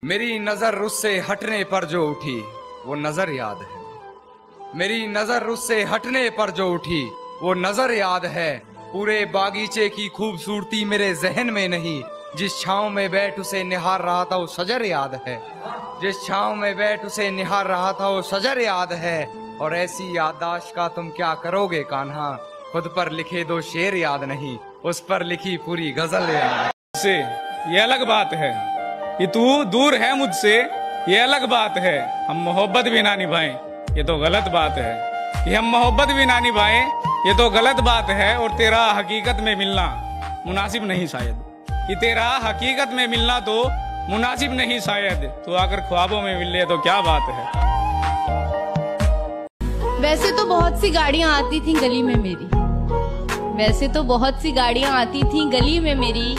मेरी नजर उससे हटने पर जो उठी वो नजर याद है। मेरी नजर उससे हटने पर जो उठी वो नजर याद है। पूरे बागीचे की खूबसूरती मेरे जहन में नहीं। जिस छांव में बैठ उसे निहार रहा था वो शजर याद है। जिस छांव में बैठ उसे निहार रहा था वो शजर याद है। और ऐसी याददाश्त का तुम क्या करोगे कान्हा, खुद पर लिखे दो शेर याद नहीं, उस पर लिखी पूरी गजल याद से। ये अलग बात है कि तू दूर है मुझसे, ये अलग बात है। हम मोहब्बत भी ना निभाएं ये तो गलत बात है। कि हम मोहब्बत भी ना निभाएं ये तो गलत बात है। और तेरा हकीकत में मिलना मुनासिब नहीं शायद, कि तेरा हकीकत में मिलना तो मुनासिब नहीं शायद। तो आकर ख्वाबों में मिल ले तो क्या बात है। वैसे तो बहुत सी गाड़ियां आती थी गली में मेरी, वैसे तो बहुत सी गाड़ियां आती थी गली में मेरी,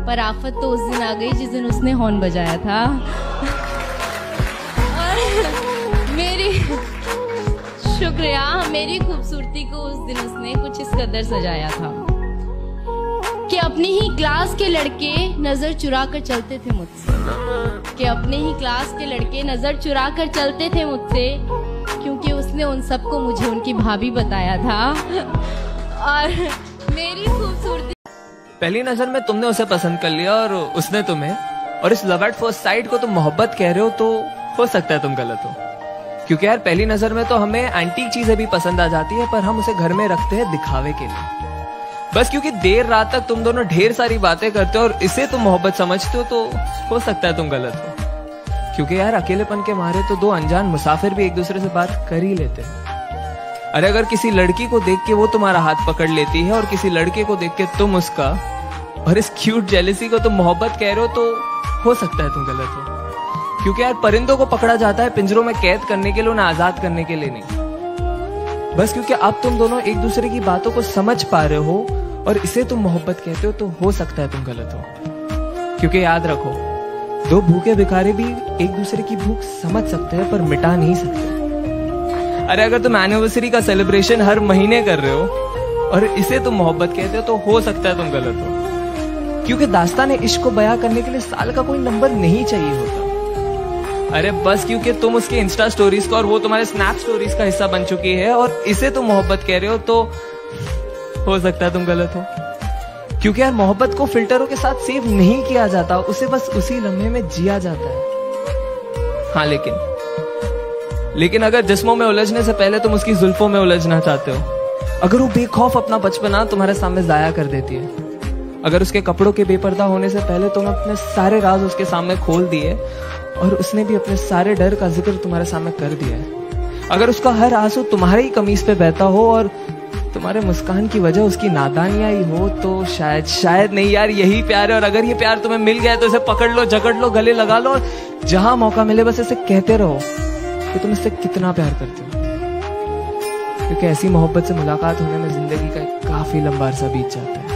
पर आफत तो उस दिन आ गई जिस दिन उसने हॉर्न बजाया था। और मेरी शुक्रिया, मेरी खूबसूरती को उस दिन उसने कुछ इस कदर सजाया था कि अपनी ही क्लास के लड़के नजर चुरा कर चलते थे मुझसे, कि अपने ही क्लास के लड़के नजर चुरा कर चलते थे मुझसे, क्योंकि उसने उन सबको मुझे उनकी भाभी बताया था। और मेरी खूबसूरती पहली नजर में तुमने उसे पसंद कर लिया और उसने तुम्हें, और इस लव एट फर्स्ट साइट को तुम मोहब्बत कह रहे हो, तो हो सकता है तुम गलत हो। क्योंकि यार पहली नजर में तो हमें एंटीक चीजें भी पसंद आ जाती है, पर हम उसे घर में रखते हैं दिखावे के लिए। बस क्योंकि देर रात तक तुम दोनों ढेर सारी बातें करते हो और इसे तुम मोहब्बत समझते हो, तो हो सकता है तुम गलत हो। क्योंकि यार अकेलेपन के मारे तो दो अनजान मुसाफिर भी एक दूसरे से बात कर ही लेते हैं। अरे अगर किसी लड़की को देख के वो तुम्हारा हाथ पकड़ लेती है और किसी लड़के को देख के तुम उसका, और इस क्यूट जेलसी को तुम मोहब्बत कह रहे हो, तो हो सकता है तुम गलत हो। क्योंकि यार परिंदों को पकड़ा जाता है पिंजरों में कैद करने के लिए, उन्हें आजाद करने के लिए नहीं। बस क्योंकि अब तुम दोनों एक दूसरे की बातों को समझ पा रहे हो और इसे तुम मोहब्बत कहते हो, तो हो सकता है तुम गलत हो। क्योंकि याद रखो, दो भूखे भिखारी भी एक दूसरे की भूख समझ सकते हैं पर मिटा नहीं सकते। अरे अगर तुम एनिवर्सरी का सेलिब्रेशन हर महीने कर रहे हो और इसे तुम मोहब्बत कहते हो, तो हो सकता है तुम गलत हो। क्योंकि दास्तान इश्क को बयां करने के लिए साल का कोई नंबर नहीं चाहिए होता। अरे बस क्योंकि तुम उसके इंस्टा स्टोरीज का और वो तुम्हारे स्नैप स्टोरीज का हिस्सा बन चुकी है और इसे तुम मोहब्बत कह रहे हो, तो हो सकता है तुम गलत हो। क्योंकि यार मोहब्बत को फिल्टरों के साथ सेव नहीं किया जाता, उसे बस उसी लम्हे में जिया जाता है। हाँ लेकिन अगर जिस्मों में उलझने से पहले तुम उसकी जुल्फों में उलझना चाहते हो, अगर वो बेखौफ अपना बचपना तुम्हारे सामने जाया कर देती है, अगर उसके कपड़ों के बेपर्दा होने से पहले तुम अपने सारे राज उसके सामने खोल दिए और उसने भी अपने सारे डर का जिक्र तुम्हारे सामने कर दिया है, अगर उसका हर आंसू तुम्हारे ही कमीज पे बहता हो और तुम्हारे मुस्कान की वजह उसकी नादानियां ही हो, तो शायद नहीं यार यही प्यार है। और अगर ये प्यार तुम्हें मिल गया तो इसे पकड़ लो, जकड़ लो, गले लगा लो और जहां मौका मिले बस इसे कहते रहो कि तुम इससे कितना प्यार करते हो। क्योंकि ऐसी मोहब्बत से मुलाकात होने में जिंदगी का काफी लंबा अरसा बीत जाता है।